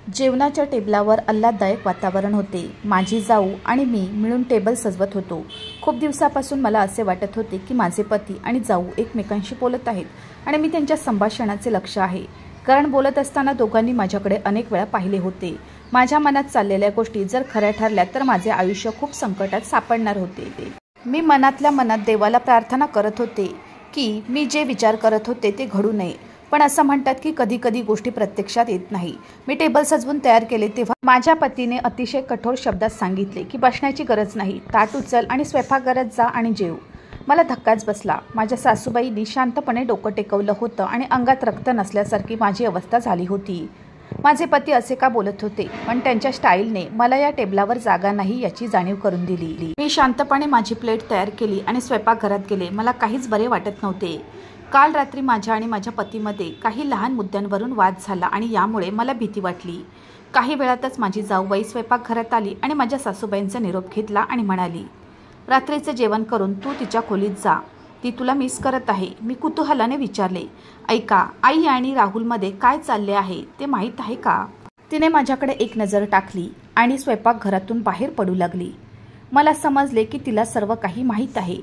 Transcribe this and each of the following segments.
जेवणाच्या टेबलावर आल्हाददायक वातावरण होते। माझी जाऊ आणि मी मिळून टेबल सजवत होतो। खूप दिवसापासून मला असे वाटत होते की माझे पती आणि जाऊ एकमेकांशी बोलत आहेत आणि मी त्यांच्या संभाषणाचे लक्ष आहे, कारण बोलत असताना दोघांनी माझ्याकडे अनेक वेळा पाहिले होते। माझ्या मनात चाललेल्या गोष्टी जर खऱ्या ठरल्या तर माझे आयुष्य खूप संकटात सापडणार होते। मी मनातल्या मनात देवाला प्रार्थना करत होते की मी जे विचार करत होते ते घडू नये, पण असं म्हणतात की कधी कधी गोष्टी प्रत्यक्षात येत नाही। मी टेबल सजवून तयार केले तेव्हा माझ्या पतीने अतिशय कठोर शब्दात सांगितले की बसण्याची गरज नाही, ताट उचल आणि स्वयंपाकघरात जा आणि जेव। मला धक्काच बसला। माझ्या सासूबाईंनी शांतपणे डोकं टेकवलं होतं आणि अंगात रक्त नसल्यासारखी माझी अवस्था झाली होती। माझे पती असे का बोलत होते, पण त्यांच्या स्टाईलने मला या टेबलावर जागा नाही याची जाणीव करून दिली। मी शांतपणे माझी प्लेट तयार केली आणि स्वयंपाकघरात गेले। मला काहीच बरे वाटत नव्हते। काल रात्री माझ्या आणि माझ्या पतीमध्ये काही लहान मुद्द्यांवरून वाद झाला आणि यामुळे मला भीती वाटली। काही वेळातच माझी जाऊबाई स्वयंपाकघरात आली आणि माझ्या सासूबाईंचा निरोप घेतला आणि म्हणाली, रात्रीचे जेवण करून तू तिच्या खोलीत जा, ती तुला मिस करत आहे। मी कुतूहलाने विचारले, ऐका, आई आणि राहुलमध्ये काय चालले आहे ते माहीत आहे का? तिने माझ्याकडे एक नजर टाकली आणि स्वयंपाकघरातून बाहेर पडू लागली। मला समजले की तिला सर्व काही माहीत आहे।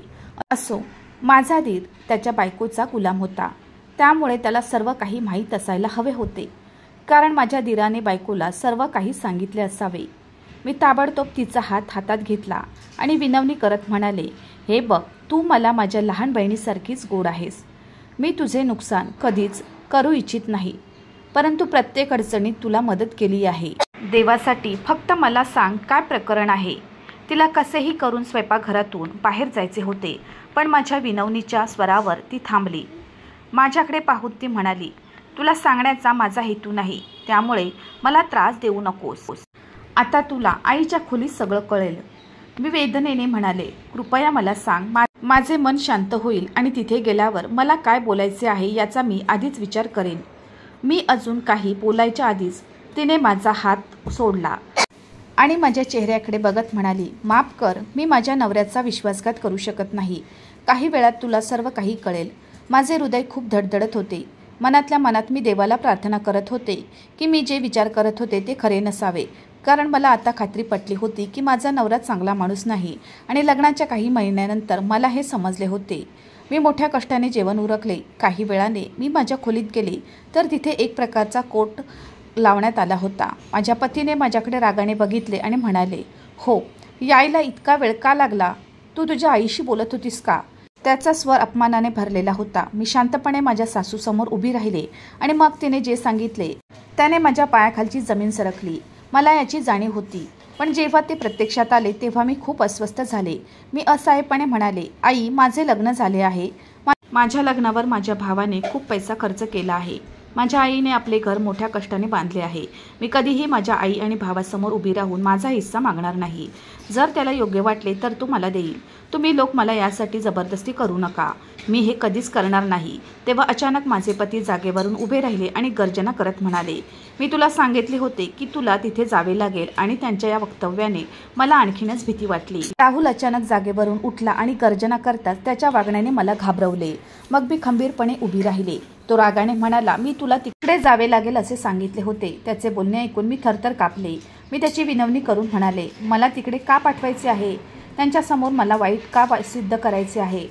असो, माझा दीर त्याच्या बायकोचा गुलाम होता, त्यामुळे त्याला सर्व काही माहीत असायला हवे होते, कारण माझ्या दीराने बायकोला सर्व काही सांगितले असावे। मी ताबडतोब तिचा हात हातात घेतला आणि विनवणी करत म्हणाले, हे बघ, तू मला माझ्या लहान बहिणीसारखीच गोड आहेस। मी तुझे नुकसान कधीच करू इच्छित नाही, परंतु प्रत्येक अडचणीत तुला मदत केली आहे। देवासाठी फक्त मला सांग, काय प्रकरण आहे? तिला कसेही करून स्वयंपाकघरातून बाहेर जायचे होते, पण माझ्या विनवणीच्या स्वरावर ती थांबली। माझ्याकडे पाहून ती म्हणाली, तुला सांगण्याचा माझा हेतू नाही, त्यामुळे मला त्रास देऊ नकोस। आता तुला आईच्या खोलीत सगळं कळेल। मी वेदनेने म्हणाले, कृपया मला सांग, माझे मन शांत होईल आणि तिथे गेल्यावर मला काय बोलायचे आहे याचा मी आधीच विचार करेन। मी अजून काही बोलायच्या आधीच तिने माझा हात सोडला आणि माझ्या चेहऱ्याकडे बघत म्हणाली, माफ कर, मी माझ्या नवऱ्याचा विश्वासघात करू शकत नाही। काही वेळात तुला सर्व काही कळेल। माझे हृदय खूप धडधडत होते। मनातल्या मनात मी देवाला प्रार्थना करत होते की मी जे विचार करत होते ते खरे नसावे, कारण मला आता खात्री पटली होती की माझा नवरा चांगला माणूस नाही आणि लग्नाच्या काही महिन्यानंतर मला हे समजले होते। मी मोठ्या कष्टाने जेवण उरकले। काही वेळाने मी माझ्या खोलीत गेले तर तिथे एक प्रकारचा कोट लावण्यात आला होता। माझ्या पतीने माझ्याकडे रागाने बघितले आणि म्हणाले, हो, यायला इतका वेळ का लागला? तू तुझ्या आईशी बोलत होतीस का? त्याचा स्वर अपमानाने भरलेला होता। मी शांतपणे माझ्या सासूसमोर उभी राहिले आणि मग तिने जे सांगितले त्याने माझ्या पायाखालची जमीन सरकली। मला याची जाणीव होती, पण जेव्हा ते प्रत्यक्षात आले तेव्हा मी खूप अस्वस्थ झाले। मी असहाय्यपणे म्हणाले, आई, माझे लग्न झाले आहे। माझ्या लग्नावर माझ्या भावाने खूप पैसा खर्च केला आहे। माझ्या आईने आपले घर मोठ्या कष्टाने बांधले आहे। मी कधीही माझ्या आई आणि भावासमोर उभी राहून माझा हिस्सा मागणार नाही। जर त्याला योग्य वाटले तर तो मला देईल। तुम्ही लोक मला यासाठी जबरदस्ती करू नका, मी हे कधीच करणार नाही। तेव्हा अचानक माझे पती जागेवरून उभे राहिले आणि गर्जना करत म्हणाले, मी तुला सांगितले होते की तुला तिथे जावे लागेल, आणि त्यांच्या या वक्तव्याने मला आणखीनच भीती वाटली। राहुल अचानक जागेवरून उठला आणि गर्जना करताच त्याच्या वागण्याने मला घाबरवले। मग मी खंबीरपणे उभी राहिले। तो रागाने म्हणाला, मी तुला तिकडे जावे लागेल असे सांगितले होते। त्याचे बोलणे ऐकून मी थरथर कापले। मी त्याची विनवणी करून म्हणाले, मला तिकडे का पाठवायचे आहे? त्यांच्यासमोर मला वाईट का सिद्ध करायचे आहे?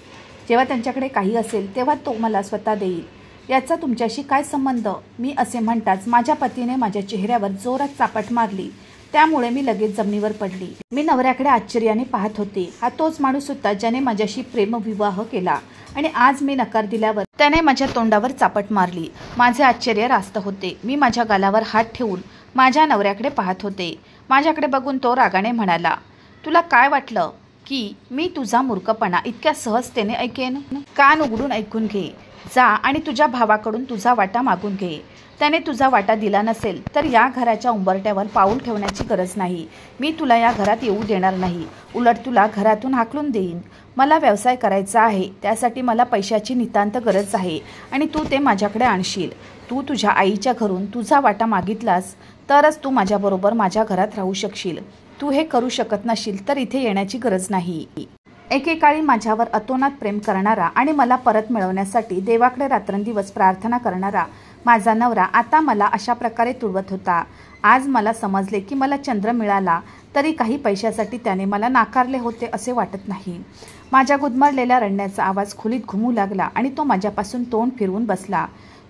जेव्हा त्यांच्याकडे काही असेल तेव्हा तो मला स्वतः देईल, याचा तुमच्याशी काय संबंध? मी असे म्हणताच माझ्या पतीने माझ्या चेहऱ्यावर जोरात चापट मारली, त्यामुळे मी लगेच जमिनीवर पडली। मी नवऱ्याकडे आश्चर्याने पाहत होते। हा तोच माणूस होता ज्याने माझ्याशी प्रेमविवाह केला आणि आज मी नकार दिल्यावर त्याने माझ्या तोंडावर चापट मारली। माझे आश्चर्य रास्त होते। मी माझ्या गालावर हात ठेवून माझ्या नवऱ्याकडे पाहत होते। माझ्याकडे बघून तो रागाने म्हणाला, तुला काय वाटलं की मी तुझा मूर्खपणा इतक्या सहजतेने ऐकेन? कान उघडून ऐकून घे, जा आणि तुझ्या भावाकडून तुझा वाटा मागून घे। त्याने तुझा वाटा दिला नसेल तर या घराच्या उंबरट्यावर पाऊल ठेवण्याची गरज नाही। मी तुला या घरात येऊ देणार नाही, उलट तुला घरातून हाकलून देईन। मला व्यवसाय करायचा आहे, त्यासाठी मला पैशाची नितांत गरज आहे आणि तू ते माझ्याकडे आणशील। तू तुझ्या आईच्या घरून तुझा वाटा मागितलास तरच तू माझ्याबरोबर माझ्या घरात राहू शकशील। तू हे करू शकत नशील तर इथे येण्याची गरज नाही। एकेकाळी माझ्यावर अतोनात प्रेम करणारा आणि मला परत मिळवण्यासाठी देवाकडे रात्रंदिवस प्रार्थना करणारा माझा नवरा आता मला अशा प्रकारे तुडवत होता. आज मला समजले की मला चंद्र मिळाला तरी काही पैशासाठी त्याने मला नाकारले होते असे वाटत नाही. माझ्या गुदमरलेल्या रडण्याचा आवाज खोलीत घुमू लागला आणि तो माझ्यापासून तोंड फिरवून बसला.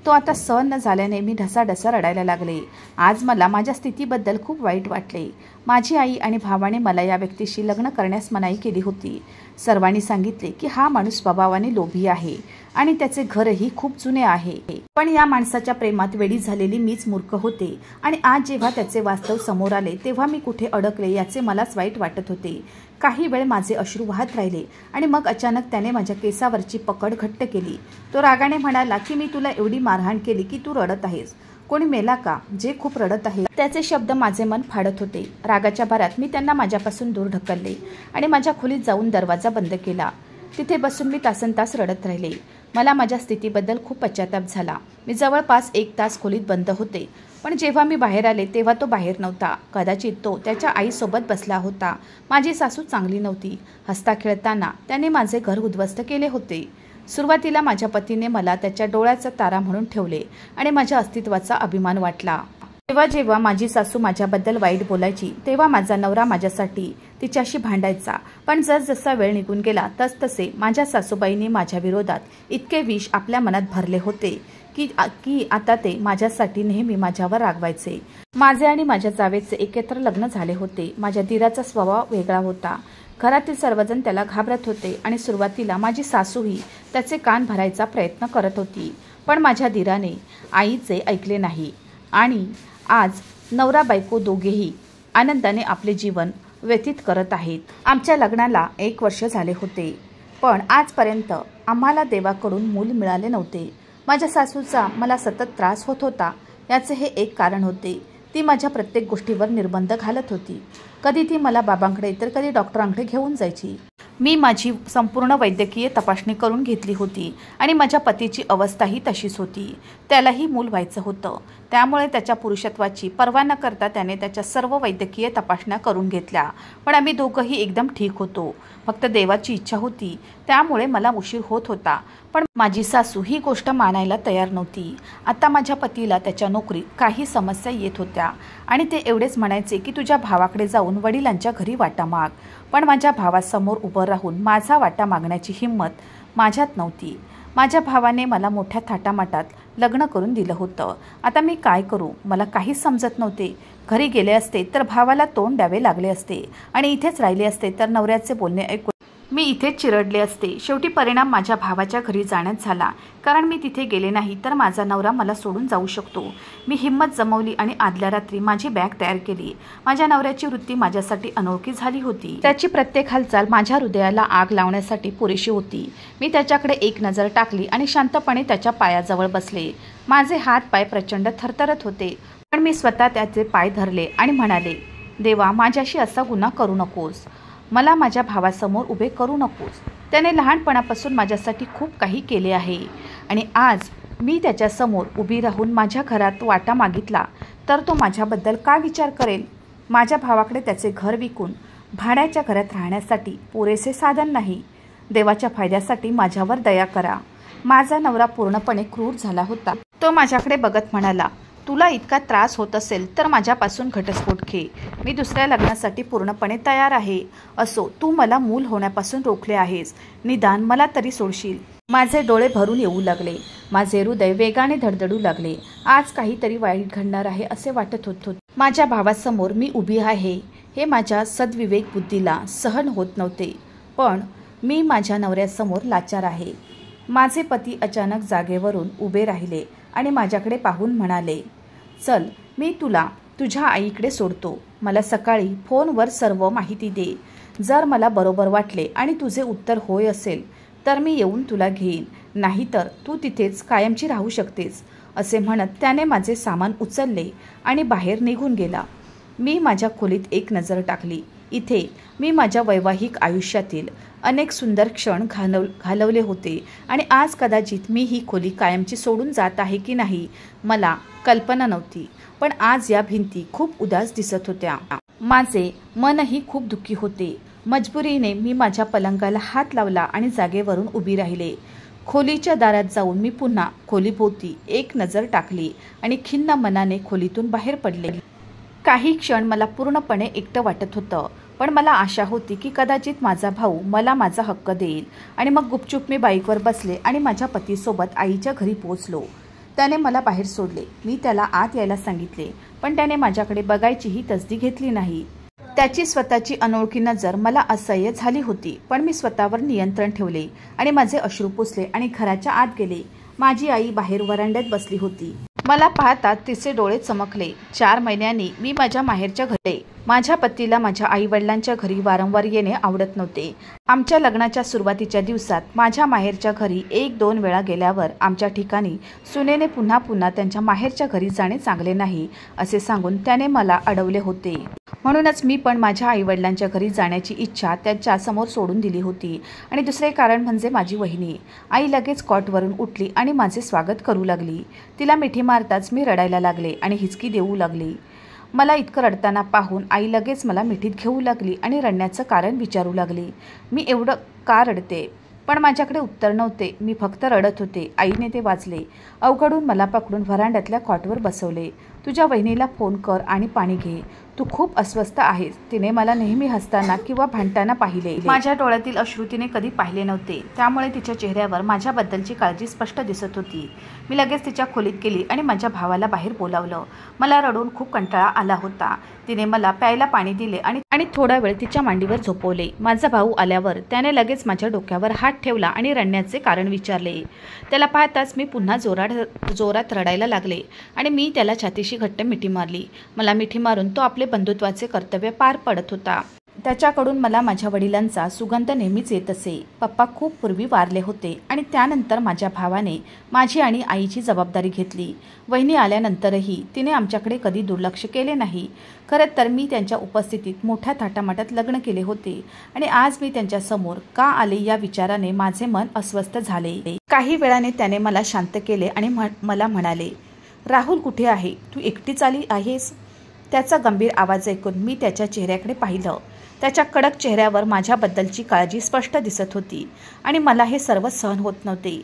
तो आता सहन न झाल्याने मी ढसाढसा रडायला लागले. आज मला माझ्या स्थितीबद्दल खूप वाईट वाटले. माझी आई आणि भावाने मला या व्यक्तीशी लग्न करण्यास मनाई केली होती. सर्वांनी सांगितले की हा माणूस स्वभावाने लोभी आहे आणि त्याचे घरही खूप जुने आहे. पण या माणसाच्या प्रेमात वेडी झालेली मीच मूर्ख होते आणि आज जेव्हा त्याचे वास्तव समोर आले तेव्हा मी कुठे अडकले याचे मलाच वाईट वाटत होते. काही वेळ माझे अश्रू वाहत राहिले आणि मग अचानक त्याने माझ्या केसावरची पकड घट्ट केली. तो रागाने म्हणाला की मी तुला एवढी मारहाण केली की तू रडत आहेस. कोणी मेला का जे खूप रडत आहे? त्याचे शब्द माझे मन फाडत होते. रागाच्या भरात मी त्यांना माझ्यापासून दूर ढकलले आणि माझ्या खोलीत जाऊन दरवाजा बंद केला. तिथे बसून मी तासनतास रडत राहिले. मला माझ्या स्थितीबद्दल खूप पश्चाताप झाला. मी जवळपास 1 तास खोलीत बंद होते. पण जेव्हा मी बाहेर आले तेव्हा तो बाहेर नव्हता. कदाचित तो त्याच्या आईसोबत बसला होता. माझी सासू चांगली नव्हती. हसता खेळताना त्याने माझे घर उद्ध्वस्त केले होते. सुरुवातीला माझ्या पतीने मला त्याच्या डोळ्याचा तारा म्हणून ठेवले आणि माझ्या अस्तित्वाचा अभिमान वाटला. जेव्हा जेव्हा माझी सासू माझ्याबद्दल वाईट बोलायची तेव्हा माझा नवरा माझ्यासाठी तिच्याशी भांडायचा. पण जसजसा वेळ निघून गेला तसतसे माझ्या सासूबाईंनी माझ्या विरोधात इतके विष आपल्या मनात भरले होते की आता ते माझ्यासाठी नेहमी माझ्यावर रागवायचे. माझे आणि माझ्या जावेचे एकत्र लग्न झाले होते. माझ्या दीराचा स्वभाव वेगळा होता. घरातील सर्वजण त्याला घाबरत होते आणि सुरुवातीला माझी सासूही त्याचे कान भरायचा प्रयत्न करत होती. पण माझ्या दीराने आईचे ऐकले नाही आणि आज नवरा बायको दोघेही आनंदाने आपले जीवन व्यतीत करत आहेत. आमच्या लग्नाला 1 वर्ष झाले होते. पण आजपर्यंत आम्हाला देवाकडून मूल मिळाले नव्हते. माझ्या सासूचा मला सतत त्रास होत होता. याचे हे एक कारण होते. ती माझ्या प्रत्येक गोष्टीवर निर्बंध घालत होती. कधी ती मला बाबांकडे तर कधी डॉक्टरांकडे घेऊन जायची. मी माझी संपूर्ण वैद्यकीय तपासणी करून घेतली होती आणि माझ्या पतीची अवस्थाही तशीच होती. त्यालाही मूल व्हायचं होतं. त्यामुळे त्याच्या पुरुषत्वाची पर्वा न करता त्याने त्याच्या सर्व वैद्यकीय तपासण्या करून घेतल्या. पण आम्ही दोघंही एकदम ठीक होतो. फक्त देवाची इच्छा होती त्यामुळे मला उशीर होत होता. पण माझी सासू ही गोष्ट मानायला तयार नव्हती. आता माझ्या पतीला त्याच्या नोकरीत काही समस्या येत होत्या आणि ते एवढेच म्हणायचे की तुझ्या भावाकडे जाऊन वडिलांच्या घरी वाटा माग. पण माझ्या भावासमोर उभं राहून माझा वाटा मागण्याची हिंमत माझ्यात नव्हती. माझ्या भावाने मला मोठ्या थाटामाटात लग्न करून दिलं होतं. आता मी काय करू मला काहीच समजत नव्हते. घरी गेले असते तर भावाला तोंड द्यावे लागले असते आणि इथेच राहिले असते तर नवऱ्याचे बोलणे ऐकून मी इथेच चिरडले असते. शेवटी परिणाम माझ्या भावाच्या घरी जाण्यात झाला. कारण मी तिथे गेले नाही तर माझा नवरा मला सोडून जाऊ शकतो. मी हिंमत जमवली आणि आदल्या रात्री माझी बॅग तयार केली. माझ्या नवऱ्याची वृत्ती माझ्यासाठी अनोळखी झाली होती. त्याची प्रत्येक हालचाल माझ्या हृदयाला आग लावण्यासाठी पुरेशी होती. मी त्याच्याकडे एक नजर टाकली आणि शांतपणे त्याच्या पायाजवळ बसले. माझे हात पाय प्रचंड थरथरत होते. पण मी स्वतः त्याचे पाय धरले आणि म्हणाले, देवा माझ्याशी असा गुन्हा करू नकोस. मला माझ्या भावासमोर उभे करू नकोस. त्याने लहानपणापासून माझ्यासाठी खूप काही केले आहे आणि आज मी त्याच्यासमोर उभी राहून माझ्या घरात वाटा मागितला तर तो माझ्याबद्दल का विचार करेल? माझ्या भावाकडे त्याचे घर विकून भाड्याच्या घरात राहण्यासाठी पुरेसे साधन नाही. देवाच्या फायद्यासाठी माझ्यावर दया करा. माझा नवरा पूर्णपणे क्रूर झाला होता. तो माझ्याकडे बघत म्हणाला, तुला इतका त्रास होत असेल तर माझ्यापासून घटस्फोट घे. मी दुसऱ्या लग्नासाठी पूर्णपणे तयार आहे. असो तू मला मूल होण्यापासून रोखले आहेस. निदान मला तरी सोडशील. माझे डोळे भरून येऊ लागले. माझे हृदय वेगाने धडधडू लागले. आज काहीतरी वाईट घडणार आहे असे वाटत होते. माझ्या भावासमोर मी उभी आहे हे माझ्या सद्विवेक बुद्धीला सहन होत नव्हते. पण मी माझ्या नवऱ्यासमोर लाचार आहे. माझे पती अचानक जागेवरून उभे राहिले आणि माझ्याकडे पाहून म्हणाले, चल मी तुला तुझ्या आईकडे सोडतो. मला सकाळी फोनवर सर्व माहिती दे. जर मला बरोबर वाटले आणि तुझे उत्तर होय असेल तर मी येऊन तुला घेईन. नाहीतर तू तिथेच कायमची राहू शकतेस. असे म्हणत त्याने माझे सामान उचलले आणि बाहेर निघून गेला. मी माझ्या खोलीत एक नजर टाकली. इथे मी माझ्या वैवाहिक आयुष्यातील अनेक सुंदर क्षण घालवले होते आणि आज कदाचित मी ही खोली कायमची सोडून जात आहे की नाही मला कल्पना नव्हती. पण आज या भिंती खूप उदास दिसत होत्या. माझे मनही खूप दुःखी होते. मजबुरीने मी माझ्या पलंगाला हात लावला आणि जागेवरून उभी राहिले. खोलीच्या दारात जाऊन मी पुन्हा खोलीभोवती एक नजर टाकली आणि खिन्न मनाने खोलीतून बाहेर पडले. काही क्षण मला पूर्णपणे एकटं वाटत होतं, पण मला आशा होती की कदाचित माझा भाऊ मला माझा हक्क देईल. आणि मग गुपचूप मी बाईकवर बसले आणि माझ्या पतीसोबत आईच्या घरी पोहोचलो. त्याने मला बाहेर सोडले. मी त्याला आत यायला सांगितले, पण त्याने माझ्याकडे बघायचीही तसदी घेतली नाही. त्याची स्वतःची अनोळखी नजर मला असह्य झाली होती, पण मी स्वतःवर नियंत्रण ठेवले आणि माझे अश्रू पुसले आणि घराच्या आत गेले. माझी आई बाहेर वरांड्यात बसली होती. मला पाहता तिचे डोळे चमकले. 4 महिन्यांनी मी माझ्या माहेरच्या घरी. माझ्या पतीला माझ्या आईवडिलांच्या घरी वारंवार येणे आवडत नव्हते. आमच्या लग्नाच्या सुरुवातीच्या दिवसात माझ्या माहेरच्या घरी 1-2 वेळा गेल्यावर आमच्या ठिकाणी सुनेने पुन्हा पुन्हा त्यांच्या माहेरच्या घरी जाणे चांगले नाही असे सांगून त्याने मला अडवले होते. म्हणूनच मी पण माझ्या आईवडिलांच्या घरी जाण्याची इच्छा त्यांच्या समोर सोडून दिली होती. आणि दुसरे कारण म्हणजे माझी वहिनी. आई लगेच कॉटवरून उठली आणि माझे स्वागत करू लागली. तिला मिठी मारताच मी रडायला लागले आणि हिचकी देऊ लागली. मला इतकं रडताना पाहून आई लगेच मला मिठीत घेऊ लागली आणि रडण्याचं कारण विचारू लागली. मी एवढं का रडते? पण माझ्याकडे उत्तर नव्हते. मी फक्त रडत होते. आईने ते वाचले. अवघडून मला पकडून व्हरांड्यातल्या कॉटवर बसवले. तुझ्या वहिनीला फोन कर आणि पाणी घे. तू खूप अस्वस्थ आहेस. तिने मला नेहमी हसताना किंवा भांडताना पाहिले. माझ्या डोळ्यातील अश्रू तिने कधी पाहिले नव्हते, त्यामुळे तिच्या चेहऱ्यावर माझ्याबद्दलची काळजी स्पष्ट दिसत होती. मी लगेच तिच्या खोलीत गेली आणि माझ्या भावाला बाहेर बोलावलं. मला रडून खूप कंटाळा आला होता. तिने मला प्यायला पाणी दिले आणि थोडा वेळ तिच्या मांडीवर झोपवले. माझा भाऊ आल्यावर त्याने लगेच माझ्या डोक्यावर हात ठेवला आणि रडण्याचे कारण विचारले. त्याला पाहताच मी पुन्हा जोरात रडायला लागले आणि मी त्याला छातीशी घट्ट मिठी मारली. मला मिठी मारून तो आपले बंधुत्वाचे कर्तव्य पार पडत होता. त्याच्याकडून मला माझ्या वडिलांचा सुगंध नेहमीच येत असे. पप्पा खूप पूर्वी वारले होते आणि त्यानंतर माझ्या भावाने माझी आणि आईची जबाबदारी घेतली. वहिनी आल्यानंतरही तिने आमच्याकडे कधी दुर्लक्ष केले नाही. खरं तर मी त्यांच्या उपस्थितीत मोठ्या थाटामाटात लग्न केले होते आणि आज मी त्यांच्यासमोर का आले या विचाराने माझे मन अस्वस्थ झाले. काही वेळाने त्याने मला शांत केले आणि मला म्हणाले, राहुल कुठे आहे? तू एकटीच आली आहेस? त्याचा गंभीर आवाज ऐकून मी त्याच्या चेहऱ्याकडे पाहिलं. त्याच्या कडक चेहऱ्यावर माझ्याबद्दलची काळजी स्पष्ट दिसत होती आणि मला हे सर्व सहन होत नव्हते.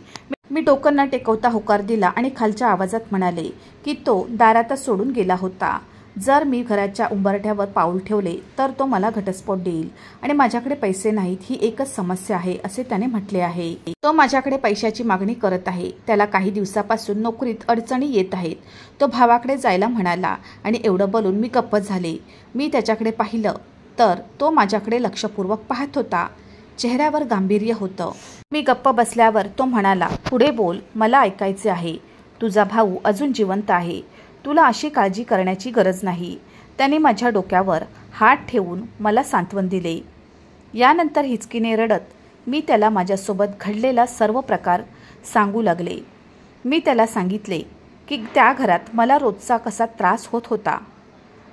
मी डोकं न टेकवता होकार दिला आणि खालच्या आवाजात म्हणाले की तो दारातच सोडून गेला होता. जर मी घराच्या उंबरठ्यावर पाऊल ठेवले तर तो मला घटस्फोट देईल आणि माझ्याकडे पैसे नाहीत ही एकच समस्या आहे असे त्याने म्हटले आहे. तो माझ्याकडे पैशाची मागणी करत आहे. त्याला काही दिवसापासून नोकरीत अडचणी येत आहेत. तो भावाकडे जायला म्हणाला आणि एवढं बोलून मी गप्प झाले. मी त्याच्याकडे पाहिलं तर तो माझ्याकडे लक्षपूर्वक पाहत होता. चेहऱ्यावर गांभीर्य होतं. मी गप्प बसल्यावर तो म्हणाला, पुढे बोल, मला ऐकायचे आहे. तुझा भाऊ अजून जिवंत आहे. तुला अशी काळजी करण्याची गरज नाही. त्याने माझ्या डोक्यावर हात ठेवून मला सांत्वन दिले. यानंतर हिचकीने रडत मी त्याला माझ्यासोबत घडलेला सर्व प्रकार सांगू लागले. मी त्याला सांगितले की त्या घरात मला रोजचा कसा त्रास होत होता.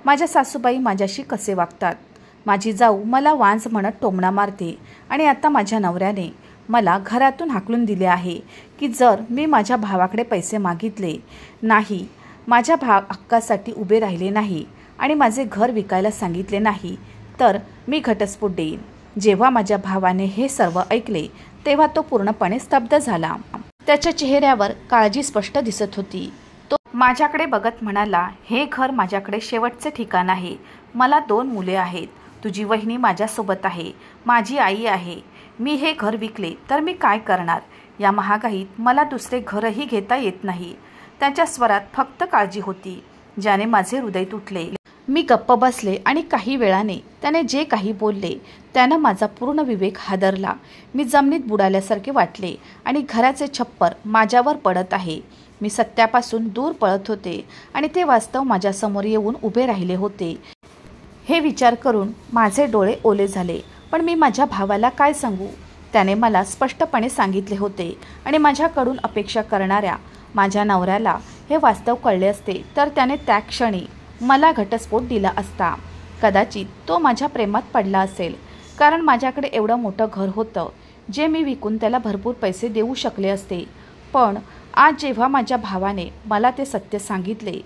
माझ्या सासूबाई माझ्याशी कसे वागतात. माझी जाऊ मला वांज म्हणत टोमणा मारते आणि आता माझ्या नवऱ्याने मला घरातून हाकलून दिले आहे की जर मी माझ्या भावाकडे पैसे मागितले नाही, माझ्या हक्कासाठी उभे राहिले नाही आणि माझे घर विकायला सांगितले नाही तर मी घटस्फोट देईन. जेव्हा माझ्या भावाने हे सर्व ऐकले तेव्हा तो पूर्णपणे स्तब्ध झाला. त्याच्या चेहऱ्यावर काळजी स्पष्ट दिसत होती. तो माझ्याकडे बघत म्हणाला, हे घर माझ्याकडे शेवटचे ठिकाण आहे. मला 2 मुले आहेत. तुझी वहिनी माझ्यासोबत आहे. माझी आई आहे. मी हे घर विकले तर मी काय करणार? या महागाईत मला दुसरे घरही घेता येत नाही. त्याच्या स्वरात फक्त काळजी होती, ज्याने माझे हृदय तुटले. मी गप्प बसले आणि काही वेळाने त्याने जे काही बोलले त्यानं माझा पूर्ण विवेक हादरला. मी जमिनीत बुडाल्यासारखे वाटले आणि घराचे छप्पर माझ्यावर पडत आहे. मी सत्यापासून दूर पळत होते आणि ते वास्तव माझ्यासमोर येऊन उभे राहिले होते. हे विचार करून माझे डोळे ओले झाले. पण मी माझ्या भावाला काय सांगू? त्याने मला स्पष्टपणे सांगितले होते आणि माझ्याकडून अपेक्षा करणाऱ्या माझ्या नवऱ्याला हे वास्तव कळले असते तर त्याने त्या क्षणी मला घटस्फोट दिला असता. कदाचित तो माझ्या प्रेमात पडला असेल, कारण माझ्याकडे एवढं मोठं घर होतं जे मी विकून त्याला भरपूर पैसे देऊ शकले असते. पण आज जेव्हा माझ्या भावाने मला ते सत्य सांगितले,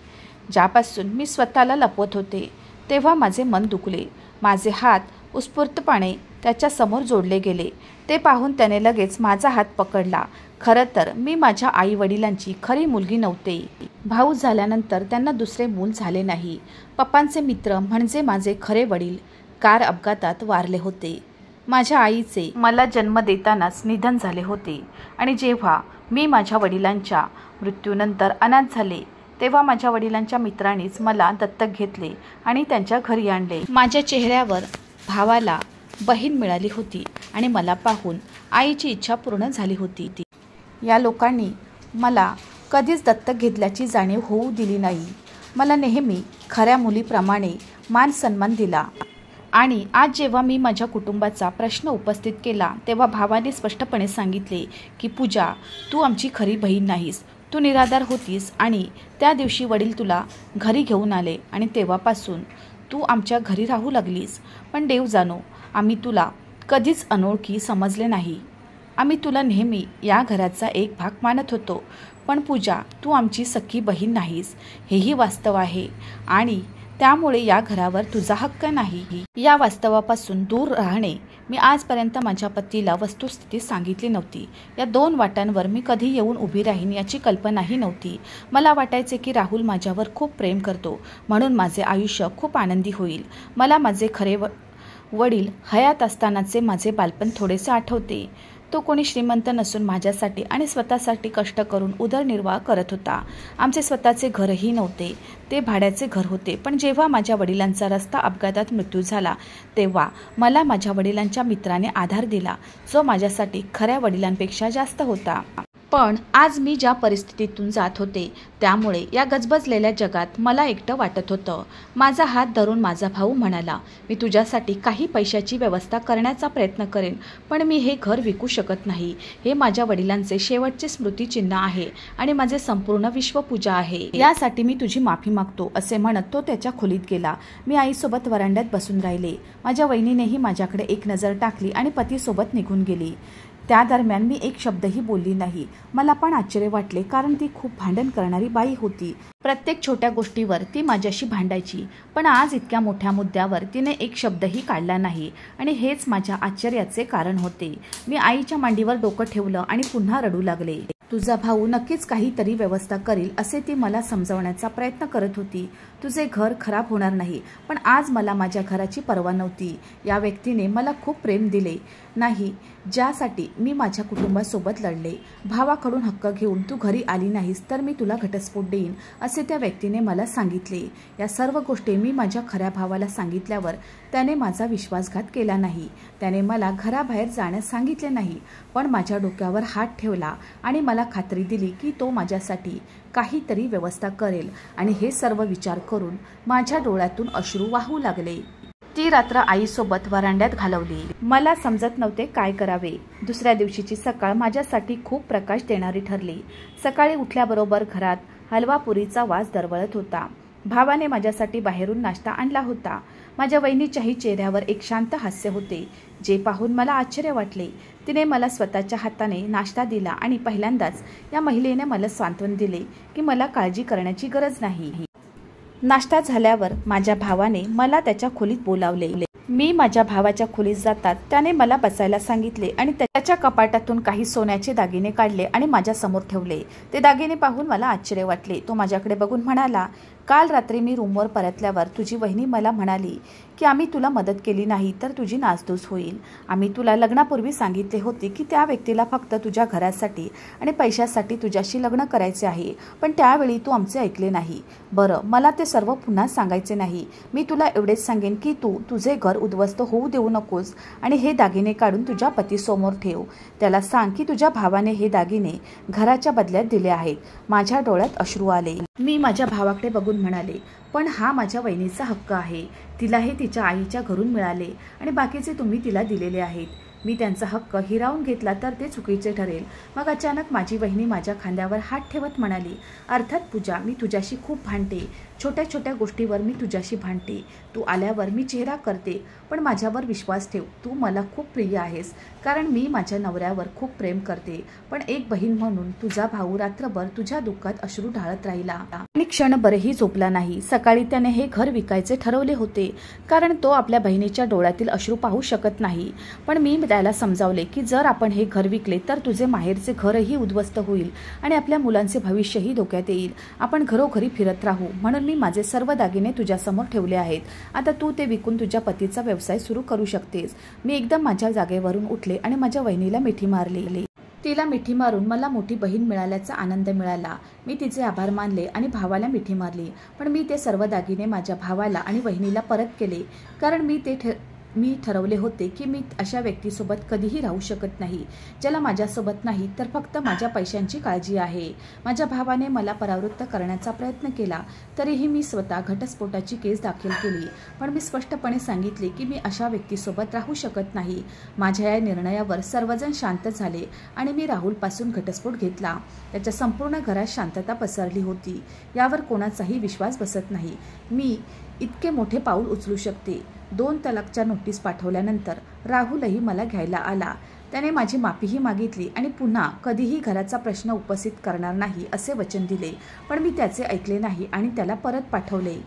ज्यापासून मी स्वतःला लपवत होते, तेव्हा माझे मन दुखले. माझे हात उत्स्फूर्तपणे त्याच्या समोर जोडले गेले. ते पाहून त्याने लगेच माझा हात पकडला. खरं तर मी माझ्या आई वडिलांची खरी मुलगी नव्हते. भाऊ झाल्यानंतर त्यांना दुसरे मूल झाले नाही. पप्पांचे मित्र म्हणजे माझे खरे वडील कार अपघातात वारले होते. माझ्या आईचे मला जन्म देतानाच निधन झाले होते आणि जेव्हा मी माझ्या वडिलांच्या मृत्यूनंतर अनाथ झाले तेव्हा माझ्या वडिलांच्या मित्रांनीच मला दत्तक घेतले आणि त्यांच्या घरी आणले. माझ्या चेहऱ्यावर भावाला बहीण मिळाली होती आणि मला पाहून आईची इच्छा पूर्ण झाली होती. या लोकांनी मला कधीच दत्तक घेतल्याची जाणीव होऊ दिली नाही. मला नेहमी खऱ्या मुलीप्रमाणे मान सन्मान दिला आणि आज जेव्हा मी माझ्या कुटुंबाचा प्रश्न उपस्थित केला तेव्हा भावाने स्पष्टपणे सांगितले की पूजा, तू आमची खरी बहीण नाहीस. तू निराधार होतीस आणि त्या दिवशी वडील तुला घरी घेऊन आले आणि तेव्हापासून तू आमच्या घरी राहू लागलीस. पण देव जाणो, आम्ही तुला कधीच अनोळखी समजले नाही. आम्ही तुला नेहमी या घराचा एक भाग मानत होतो. पण पूजा, तू आमची सख्खी बहीण नाहीस, हेही वास्तव आहे आणि त्यामुळे या घरावर तुझा हक्क नाही. या वास्तवापासून दूर राहणे मी आजपर्यंत माझ्या पतीला वस्तुस्थिती सांगितली नव्हती. या 2 वाटांवर मी कधी येऊन उभी राहीन याची कल्पनाही नव्हती. मला वाटायचे की राहुल माझ्यावर खूप प्रेम करतो म्हणून माझे आयुष्य खूप आनंदी होईल. मला माझे खरे वडील हयात असतानाचे माझे बालपण थोडेसे आठवते. तो कोणी श्रीमंत नसून माझ्यासाठी आणि स्वतःसाठी कष्ट करून उदरनिर्वाह करत होता. आमचे स्वतःचे घरही नव्हते, ते भाड्याचे घर होते. पण जेव्हा माझ्या वडिलांचा रस्ता अपघातात मृत्यू झाला तेव्हा मला माझ्या वडिलांच्या मित्राने आधार दिला, जो माझ्यासाठी खऱ्या वडिलांपेक्षा जास्त होता. पण आज मी ज्या परिस्थितीतून जात होते त्यामुळे या गजबजलेल्या जगात मला एकटं वाटत होतं. माझा हात धरून माझा भाऊ म्हणाला, मी तुझ्यासाठी काही पैशाची व्यवस्था करण्याचा प्रयत्न करेन, पण मी हे घर विकू शकत नाही. हे माझ्या वडिलांचे शेवटचे स्मृतिचिन्ह आहे आणि माझे संपूर्ण विश्व पूजा आहे. यासाठी मी तुझी माफी मागतो, असे म्हणत तो त्याच्या खोलीत गेला. मी आईसोबत वरांड्यात बसून राहिले. माझ्या वहिनीनेही माझ्याकडे एक नजर टाकली आणि पतीसोबत निघून गेली. त्या दरम्यान मी एक शब्दही बोलली नाही. मला पण आश्चर्य वाटले, कारण ती खूप भांडण करणारी बाई होती. प्रत्येक छोट्या गोष्टीवर ती माझ्याशी भांडायची, पण आज इतक्या मोठ्या मुद्द्यावर तिने एक शब्दही काढला नाही आणि हेच माझ्या आश्चर्याचे कारण होते. मी आईच्या मांडीवर डोकं ठेवलं आणि पुन्हा रडू लागले. तुझा भाऊ नक्कीच काहीतरी व्यवस्था करील असे ती मला समजवण्याचा प्रयत्न करत होती. तुझे घर खराब होणार नाही. पण आज मला माझ्या घराची पर्वा नव्हती. या व्यक्तीने मला खूप प्रेम दिले नाही, ज्यासाठी मी माझ्या कुटुंबासोबत लढले. भावाकडून हक्क घेऊन तू घरी आली नाहीस तर मी तुला घटस्फोट देईन, असे त्या व्यक्तीने मला सांगितले. या सर्व गोष्टी मी माझ्या खऱ्या भावाला सांगितल्यावर त्याने माझा विश्वासघात केला नाही. त्याने मला घराबाहेर जाण्यास सांगितले नाही, पण माझ्या डोक्यावर हात ठेवला आणि मला खात्री दिली की तो माझ्यासाठी काहीतरी व्यवस्था करेल. आणि हे सर्व विचार करून माझ्या डोळ्यातून अश्रू वाहू लागले. ती रात्र आईसोबत वरांड्यात घालवली. मला समजत नव्हते काय करावे. दुसऱ्या दिवशीची सकाळ माझ्यासाठी खूप प्रकाश देणारी ठरली. सकाळी उठल्याबरोबर घरात हलवा पुरीचा वास दरवळत होता. भावाने माझ्यासाठी बाहेरून नाश्ता आणला होता. माझ्या वहिनीच्याही चेहऱ्यावर एक शांत हास्य होते, जे पाहून मला आश्चर्य वाटले. तिने मला स्वतःच्या हाताने नाश्ता दिला आणि पहिल्यांदाच या महिलेने मला सांत्वन दिले की मला काळजी करण्याची गरज नाही. नाश्ता झाल्यावर माझ्या भावाने मला त्याच्या खोलीत बोलावले. मी माझ्या भावाच्या खोलीत जातात त्याने मला बसायला सांगितले आणि त्याच्या कपाटातून काही सोन्याचे दागिने काढले आणि माझ्या समोर ठेवले. ते दागिने पाहून मला आश्चर्य वाटले. तो माझ्याकडे बघून म्हणाला, काल रात्री मी रूमवर परतल्यावर तुझी वहिनी मला म्हणाली की आम्ही तुला मदत केली नाही तर तुझी नासधूस होईल. आम्ही तुला लग्नापूर्वी सांगितले होते की त्या व्यक्तीला फक्त तुझ्या घरासाठी आणि पैशासाठी तुझ्याशी लग्न करायचे आहे, पण त्यावेळी तू आमचे ऐकले नाही. बरं, मला ते सर्व पुन्हा सांगायचे नाही. मी तुला एवढेच सांगेन की तू तुझे घर उद्ध्वस्त होऊ देऊ नकोस आणि हे दागिने काढून तुझ्या पतीसमोर ठेव. त्याला सांग की तुझ्या भावाने हे दागिने घराच्या बदल्यात दिले आहेत. माझ्या डोळ्यात अश्रू आले. मी माझ्या भावाकडे बघून म्हणाले, पण हा माझ्या वहिनीचा हक्क आहे. तिला हे तिच्या आईच्या घरून मिळाले आणि बाकीचे तुम्ही तिला दिलेले आहेत. मी त्यांचा हक्क हिरावून घेतला तर ते चुकीचे ठरेल. मग अचानक माझी वहिनी माझ्या खांद्यावर हात ठेवत म्हणाली, अर्थात पूजा, मी तुझ्याशी खूप भांडते. छोट्या छोट्या गोष्टीवर मी तुझ्याशी भांडते. तू आल्यावर मी चेहरा करते, पण माझ्यावर विश्वास ठेव. तू मला खूप प्रिय आहेस, कारण मी माझ्या नवऱ्यावर खूप प्रेम करते. पण एक बहीण म्हणून तुझा भाऊ रात्रभर तुझ्या दुःखात अश्रू ढाळत राहिला. आणि क्षणभरही झोपला नाही। सकाळी त्याने हे घर विकायचे ठरवले होते, कारण तो आपल्या बहिणीच्या डोळ्यातील अश्रू पाहू शकत नाही। पण मी त्याला समजावले की जर आपण हे घर विकले तर तुझे माहेरचे घरही उद्ध्वस्त होईल आणि आपल्या मुलांचे भविष्यही धोक्यात येईल। आपण घरोघरी फिरत राहू, म्हणून मी माझे सर्व दागिने तुझ्यासमोर ठेवले आहेत। आता तू ते विकून तुझ्या पतीचा व्यवसाय सुरू करू शकतेस। मी एकदम माझ्या जागेवरून उठले आणि माझ्या वहिनीला मिठी मारली। तिला मिठी मारून मला मोठी बहीण मिळाल्याचा आनंद मिळाला। मी तिचे आभार मानले आणि भावाला मिठी मारली। पण मी ते सर्व दागिने माझ्या भावाला आणि वहिनीला परत केले, कारण मी ठरवले होते की मी अशा व्यक्तीसोबत कधीही राहू शकत नाही, ज्याला माझ्यासोबत नाही तर फक्त माझ्या पैशांची काळजी आहे। माझ्या भावाने मला परावृत्त करण्याचा प्रयत्न केला, तरीही मी स्वतः घटस्फोटाची केस दाखल केली। पण मी स्पष्टपणे सांगितले की मी अशा व्यक्तीसोबत राहू शकत नाही। माझ्या या निर्णयावर सर्वजण शांत झाले आणि मी राहुलपासून घटस्फोट घेतला। त्याच्या संपूर्ण घरात शांतता पसरली होती। यावर कोणाचाही विश्वास बसत नाही। मी इतके मोठे पाऊल उचलू शकते। 2 तलाकच्या नोटीस पाठवल्यानंतर राहुलही मला घ्यायला आला। त्याने माझी माफीही मागितली आणि पुन्हा कधीही घराचा प्रश्न उपस्थित करणार नाही असे वचन दिले। पण मी त्याचे ऐकले नाही आणि त्याला परत पाठवले।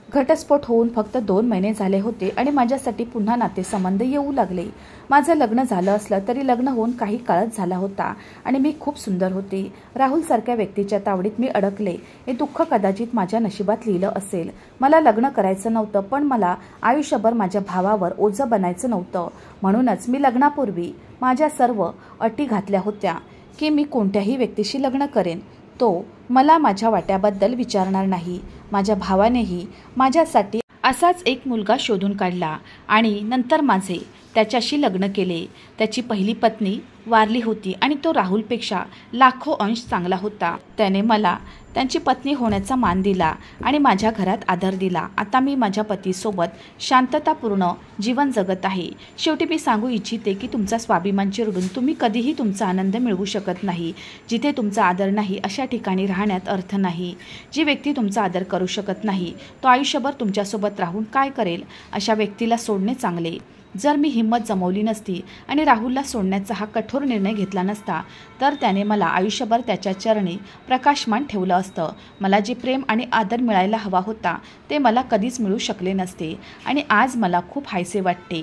घटस्फोट होऊन फक्त 2 महिने झाले होते आणि माझ्यासाठी पुन्हा नातेसंबंध येऊ लागले। माझं लग्न झालं असलं तरी लग्न होऊन काही काळच झाला होता आणि मी खूप सुंदर होते। राहुल सारख्या व्यक्तीच्या तावडीत मी अडकले। हे दुःख कदाचित माझ्या नशिबात लिहिलं असेल। मला लग्न करायचं नव्हतं, पण मला आयुष्यभर माझ्या भावावर ओझं बनायचं नव्हतं। म्हणूनच मी लग्नापूर्वी माझ्या सर्व अटी घातल्या होत्या की मी कोणत्याही व्यक्तीशी लग्न करेन, तो मला माझ्या वाट्याबद्दल विचारणार नाही। माझ्या भावानेही माझ्यासाठी असाच एक मुलगा शोधून काढला आणि नंतर माझे त्याच्याशी लग्न केले। त्याची पहिली पत्नी वारली होती आणि तो राहुलपेक्षा लाखो अंश चांगला होता। त्याने मला त्यांची पत्नी होण्याचा मान दिला आणि माझ्या घरात आदर दिला। आता मी माझ्या पतीसोबत शांततापूर्ण जीवन जगत आहे। शेवटी मी सांगू इच्छिते की तुमचा स्वाभिमान चिरडून तुम्ही कधीही तुमचा आनंद मिळवू शकत नाही। जिथे तुमचा आदर नाही अशा ठिकाणी राहण्यात अर्थ नाही। जी व्यक्ती तुमचा आदर करू शकत नाही तो आयुष्यभर तुमच्यासोबत राहून काय करेल? अशा व्यक्तीला सोडणे चांगले। जर मी हिंमत जमवली नसती आणि राहुलला सोडण्याचा हा कठोर निर्णय घेतला नसता तर त्याने मला आयुष्यभर त्याच्या चरणी प्रकाशमान ठेवलं असतं। मला जे प्रेम आणि आदर मिळायला हवा होता ते मला कधीच मिळू शकले नसते आणि आज मला खूप हायसे वाटते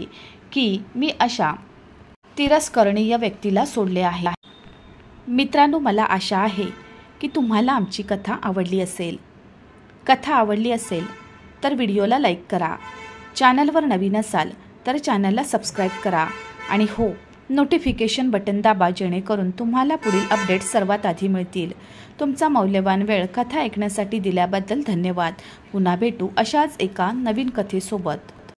की मी अशा तिरस्करणीय व्यक्तीला सोडले आहे। मित्रांनो, मला आशा आहे की तुम्हाला आमची कथा आवडली असेल। कथा आवडली असेल तर व्हिडिओला लाईक करा। चॅनलवर नवीन असाल तर चॅनलला सबस्क्राईब करा आणि हो, नोटिफिकेशन बटन दाबा, जेणेकरून तुम्हाला पुढील अपडेट सर्वात आधी मिळतील। तुमचा मौल्यवान वेळ कथा ऐकण्यासाठी दिल्याबद्दल धन्यवाद। पुन्हा भेटू अशाच एका नवीन कथेसोबत।